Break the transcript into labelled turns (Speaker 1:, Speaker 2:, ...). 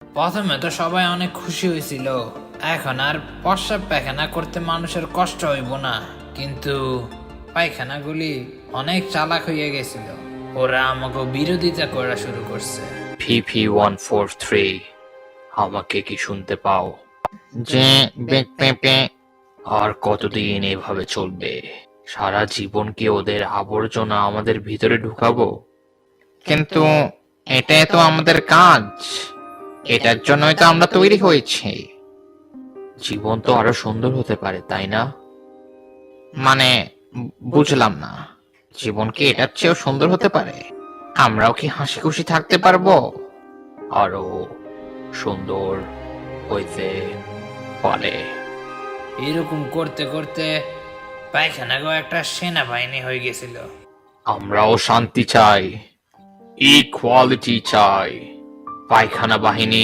Speaker 1: প্রথমে তো সবাই অনেক খুশি হয়েছিল, এখন আর প্রস্রাব পায়খানা করতে মানুষের কষ্ট হইব না। কিন্তু পায়খানাগুলি অনেক চালাক হইয়া গেছিল, ওরা আমাকে বিরোধিতা করা শুরু করছে।
Speaker 2: PP143, আমাকে কি শুনতে পাও?
Speaker 3: যে বেক পেঁপে
Speaker 2: আর কতদিন এভাবে চলবে? সারা জীবন কি ওদের আবর্জনা আমাদের ভিতরে ঢুকাবো?
Speaker 3: কিন্তু এটাই তো আমাদের কাজ, এটার জন্যই তো আমরা তৈরি হয়েছি।
Speaker 2: জীবন তো আরো সুন্দর হতে পারে, তাই না?
Speaker 3: মানে বুঝলাম না, জীবন কি এটার চেয়েও সুন্দর হতে পারে? আমরাও কি হাসি খুশি থাকতে পারবো?
Speaker 2: আরো সুন্দর হইতে পারে।
Speaker 1: এরকম করতে করতে পায়খানাগো একটা সেনাবাহিনী হয়ে গেছিল।
Speaker 2: আমরাও শান্তি চাই, ইকুয়ালিটি চাই। পায়খানা বাহিনী